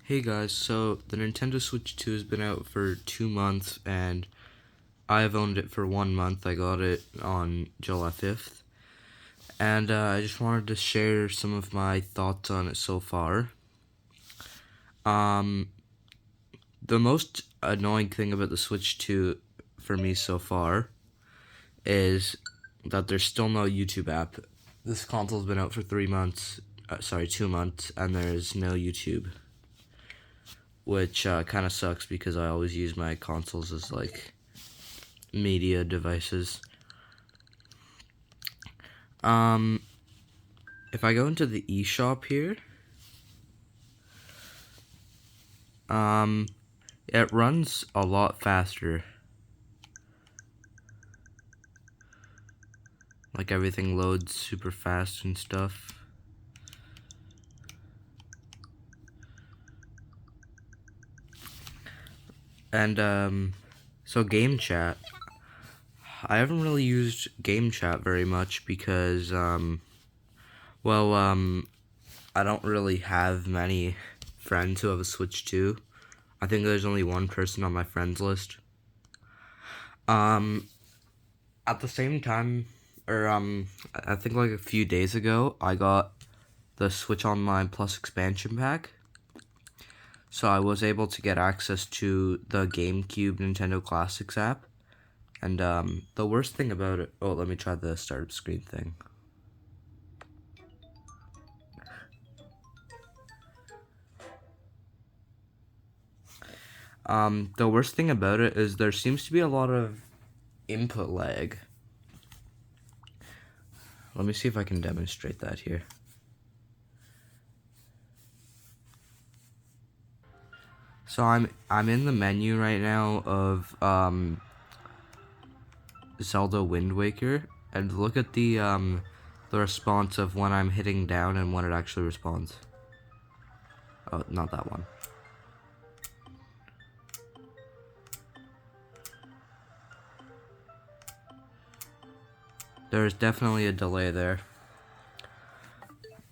Hey guys, so the Nintendo Switch 2 has been out for 2 months and I've owned it for 1 month. I got it on July 5th. And I just wanted to share some of my thoughts on it so far. The most annoying thing about the Switch 2 for me so far is that there's still no YouTube app. This console's been out for 2 months, and there's no YouTube. Which kind of sucks because I always use my consoles as like media devices. If I go into the eShop here, it runs a lot faster. Like everything loads super fast and stuff. And so game chat. I haven't really used game chat very much because I don't really have many friends who have a Switch 2. I think there's only one person on my friends list. At the same time, I think like a few days ago, I got the Switch Online Plus expansion pack. So I was able to get access to the GameCube Nintendo Classics app. And the worst thing about it... Oh, let me try the startup screen thing. The worst thing about it is there seems to be a lot of input lag. Let me see if I can demonstrate that here. So I'm in the menu right now of Zelda Wind Waker, and look at the response of when I'm hitting down and when it actually responds. Oh, not that one. There's definitely a delay there.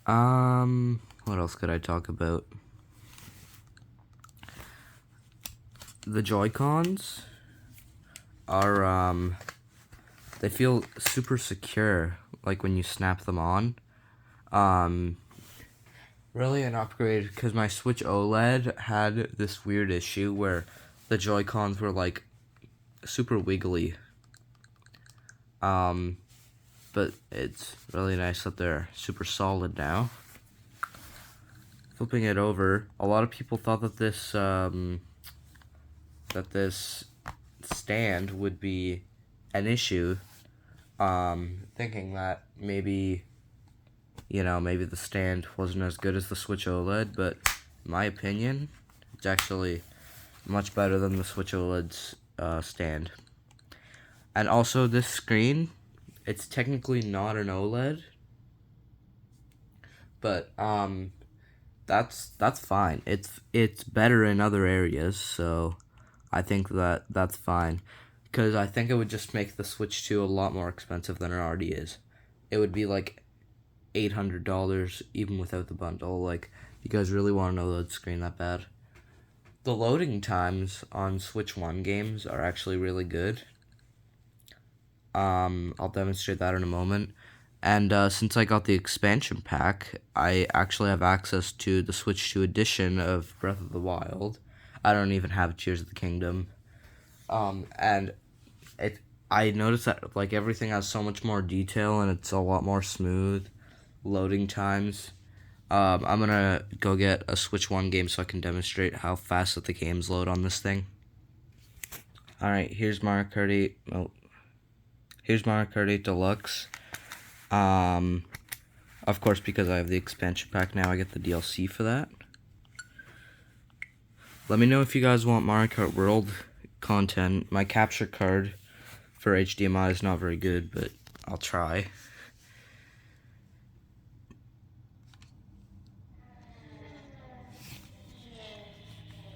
What else could I talk about? The Joy-Cons are, they feel super secure, like when you snap them on. Really an upgrade, because my Switch OLED had this weird issue where the Joy-Cons were, like, super wiggly. But it's really nice that they're super solid now. Flipping it over, a lot of people thought that this stand would be an issue, thinking that maybe the stand wasn't as good as the Switch OLED, but in my opinion, it's actually much better than the Switch OLED's stand. And also this screen, it's technically not an OLED, but that's fine. It's better in other areas, so I think that's fine. Because I think it would just make the Switch 2 a lot more expensive than it already is. It would be like $800 even without the bundle. Like, you guys really want an OLED screen that bad? The loading times on Switch 1 games are actually really good. I'll demonstrate that in a moment. And since I got the expansion pack, I actually have access to the Switch 2 edition of Breath of the Wild. I don't even have Tears of the Kingdom. And I noticed that like everything has so much more detail and it's a lot more smooth. Loading times. I'm gonna go get a Switch 1 game so I can demonstrate how fast that the games load on this thing. Alright, here's Mario Kart 8. Oh. Here's Mario Kart 8 Deluxe. Of course, because I have the expansion pack now, I get the DLC for that. Let me know if you guys want Mario Kart World content. My capture card for HDMI is not very good, but I'll try.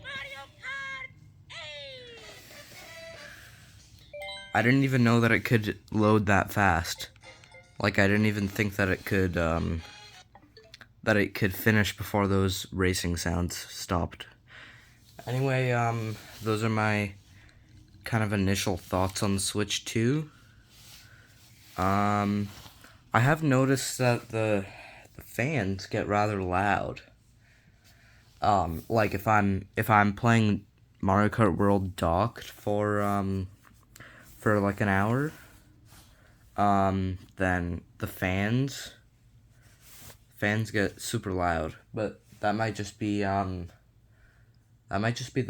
Mario Kart! Hey! I didn't even know that it could load that fast. Like, I didn't even think that it could, that it could finish before those racing sounds stopped. Anyway, those are my kind of initial thoughts on the Switch 2. I have noticed that the fans get rather loud. Like if I'm playing Mario Kart World docked for like an hour, then the fans get super loud. But that might just be the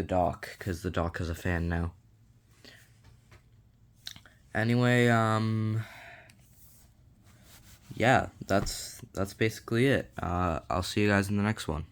dock, because the dock has a fan now. Anyway, yeah, that's basically it. I'll see you guys in the next one.